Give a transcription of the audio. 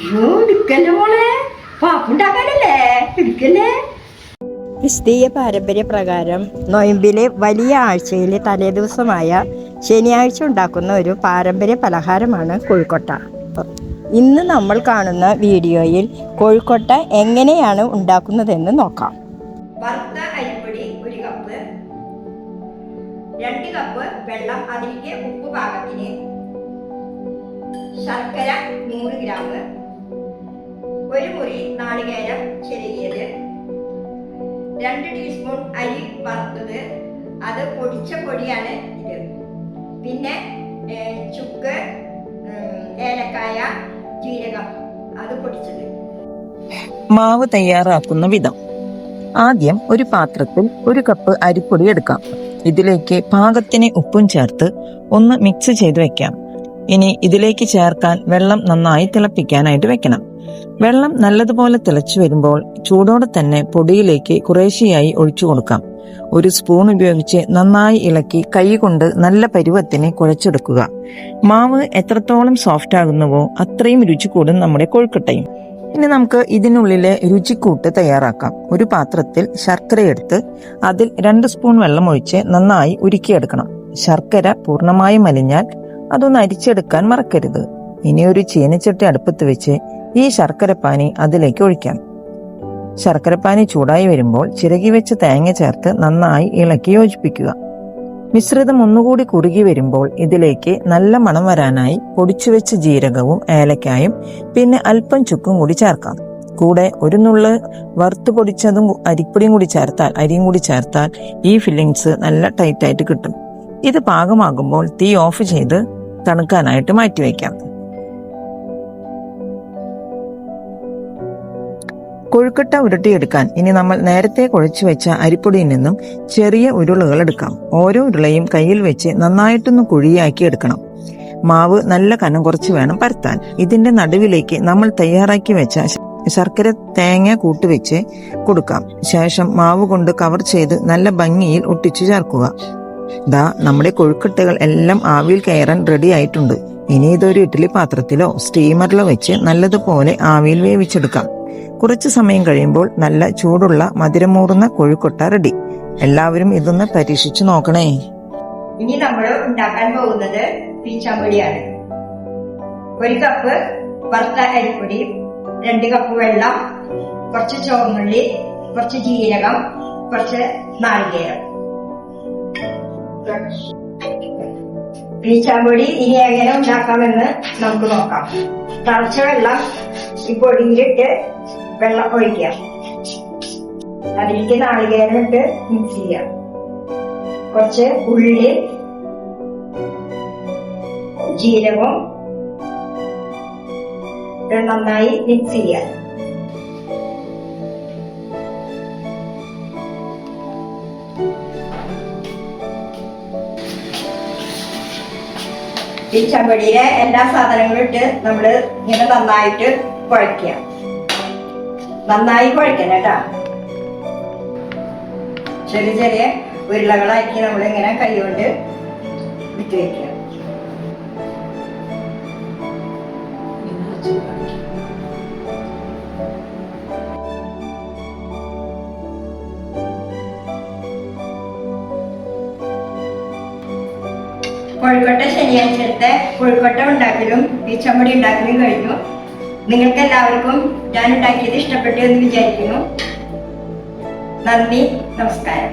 അയ്യോ എടുക്കല്ലേ മോളെ, പാപ്പുണ്ടാക്കാനല്ലേ, എടുക്കല്ലേ. ക്രിസ്തീയ പാരമ്പര്യ പ്രകാരം നൊയമ്പിലെ വലിയ ആഴ്ചയിലെ തലേദിവസമായ ശനിയാഴ്ച ഉണ്ടാക്കുന്ന ഒരു പാരമ്പര്യ പലഹാരമാണ് കൊഴുക്കട്ട. ഇന്ന് നമ്മൾ കാണുന്ന വീഡിയോയിൽ കൊഴുക്കട്ട എങ്ങനെയാണ് ഉണ്ടാക്കുന്നതെന്ന് നോക്കാം. വറുത്ത അരിപ്പൊടി 1 കപ്പ്, 2 കപ്പ് വെള്ളം, അതിലേക്ക് ഉപ്പ് പാകത്തിന്, ശർക്കര 100 ഗ്രാം, 1 മുറി നാളികേരം ചിരകിയത്, 2 ടീസ്പൂൺ അരി വറുത്തത്, അത് പൊടിച്ച പൊടിയാണ് ഇത്. പിന്നെ ചുക്ക്, ഏലക്കായ, ജീരകം അത് പൊടിച്ചത്. മാവ് തയ്യാറാക്കുന്ന വിധം: ആദ്യം ഒരു പാത്രത്തിൽ 1 കപ്പ് അരിപ്പൊടി എടുക്കാം. ഇതിലേക്ക് പാകത്തിന് ഉപ്പും ചേർത്ത് ഒന്ന് മിക്സ് ചെയ്ത് വെക്കാം. ഇനി ഇതിലേക്ക് ചേർക്കാൻ വെള്ളം നന്നായി തിളപ്പിക്കാനായിട്ട് വെക്കണം. വെള്ളം നല്ലതുപോലെ തിളച്ചു വരുമ്പോൾ ചൂടോടെ തന്നെ പൊടിയിലേക്ക് കുറേശ്ശെയായി ഒഴിച്ചു കൊടുക്കാം. 1 സ്പൂൺ ഉപയോഗിച്ച് നന്നായി ഇളക്കി കൈകൊണ്ട് നല്ല പരുവത്തിന് കുഴച്ചെടുക്കുക. മാവ് എത്രത്തോളം സോഫ്റ്റ് ആകുന്നുവോ അത്രയും രുചി കൂടും നമ്മുടെ കൊഴുക്കട്ടയും. ഇനി നമുക്ക് ഇതിനുള്ളിലെ രുചിക്കൂട്ട് തയ്യാറാക്കാം. ഒരു പാത്രത്തിൽ ശർക്കര എടുത്ത് അതിൽ 2 സ്പൂൺ വെള്ളം ഒഴിച്ച് നന്നായി ഉരുക്കിയെടുക്കണം. ശർക്കര പൂർണ്ണമായും അലിഞ്ഞാൽ അതൊന്ന് അരിച്ചെടുക്കാൻ മറക്കരുത്. ഇനി ഒരു ചീനച്ചട്ടി അടുപ്പത്ത് വെച്ച് ഈ ശർക്കരപ്പാനി അതിലേക്ക് ഒഴിക്കാം. ശർക്കരപ്പാനി ചൂടായി വരുമ്പോൾ ചിരകി വെച്ച് തേങ്ങ ചേർത്ത് നന്നായി ഇളക്കി യോജിപ്പിക്കുക. മിശ്രിതം ഒന്നുകൂടി കുറുകി വരുമ്പോൾ ഇതിലേക്ക് നല്ല മണം വരാനായി പൊടിച്ചു വെച്ച ജീരകവും ഏലക്കായും പിന്നെ അല്പം ചുക്കും കൂടി ചേർക്കാം. കൂടെ 1 നുള്ള് വറുത്ത് പൊടിച്ചതും അരിയും കൂടി ചേർത്താൽ ഈ ഫില്ലിങ്സ് നല്ല ടൈറ്റായിട്ട് കിട്ടും. ഇത് പാകമാകുമ്പോൾ തീ ഓഫ് ചെയ്ത് തണുക്കാനായിട്ട് മാറ്റിവെക്കാം. കൊഴുക്കട്ട ഉരുട്ടിയെടുക്കാൻ ഇനി നമ്മൾ നേരത്തെ കുഴച്ചു വെച്ച അരിപ്പൊടിയിൽ നിന്നും ചെറിയ ഉരുളകൾ എടുക്കാം. ഓരോ ഉരുളയും കയ്യിൽ വെച്ച് നന്നായിട്ടൊന്ന് കുഴിയാക്കി എടുക്കണം. മാവ് നല്ല കനം കുറച്ച് വേണം പരത്താൻ. ഇതിന്റെ നടുവിലേക്ക് നമ്മൾ തയ്യാറാക്കി വെച്ച ശർക്കര തേങ്ങ കൂട്ടുവെച്ച് കൊടുക്കാം. ശേഷം മാവ് കൊണ്ട് കവർ ചെയ്ത് നല്ല ഭംഗിയിൽ ഒട്ടിച്ചു ചേർക്കുക. നമ്മുടെ കൊഴുക്കട്ടകൾ എല്ലാം ആവിയിൽ കയറാൻ റെഡി ആയിട്ടുണ്ട്. ഇനി ഇതൊരു ഇഡ്ഡലി പാത്രത്തിലോ സ്റ്റീമറിലോ വെച്ച് നല്ലതുപോലെ ആവിയിൽ വേവിച്ചെടുക്കാം. കുറച്ചു സമയം കഴിയുമ്പോൾ നല്ല ചൂടുള്ള മധുരമൂറുന്ന കൊഴുക്കട്ട റെഡി. എല്ലാവരും ഇതൊന്ന് പരീക്ഷിച്ചു നോക്കണേ. ഇനി നമ്മൾ ഉണ്ടാക്കാൻ പോകുന്നത് പീച്ചാമ്പൊടിയാണ്. 1 കപ്പ് വറുത്ത അരിപ്പൊടി, 2 കപ്പ് വെള്ളം, കുറച്ച് ചുവന്നുള്ളി, കുറച്ച് ജീരകം, കുറച്ച് നാളികേരം. പീച്ചാമ്പൊടി ഇനി എങ്ങനെ ഉണ്ടാക്കാമെന്ന് നമുക്ക് നോക്കാം. തിളച്ച വെള്ളം ഈ പൊടിയിലിട്ട് വെള്ളം ഒഴിക്കാം. അതിലേക്ക് നാളികേരം ഇട്ട് മിക്സ് ചെയ്യാം. കുറച്ച് ഉള്ളി, ജീരകവും നന്നായി മിക്സ് ചെയ്യാം. ഈ ചമ്പടിയിലെ എല്ലാ സാധനങ്ങളും ഇട്ട് നമ്മൾ ഇങ്ങനെ നന്നായിട്ട് കുഴയ്ക്കുക. നന്നായി കുഴക്കണം കേട്ടാ. ചെറിയ ചെറിയ ഉരുളകളാക്കി നമ്മൾ ഇങ്ങനെ കൈകൊണ്ട് വിട്ട് വയ്ക്കുക. കൊഴുക്കട്ട ശനിയാഴ്ചത്തെ കൊഴുക്കട്ട ഉണ്ടാക്കലും പീച്ചമ്പൊടി ഉണ്ടാക്കലും കഴിഞ്ഞു. നിങ്ങൾക്ക് എല്ലാവർക്കും ഞാൻ ഉണ്ടാക്കിയത് ഇഷ്ടപ്പെട്ടു എന്ന് വിചാരിക്കുന്നു. നന്ദി, നമസ്കാരം.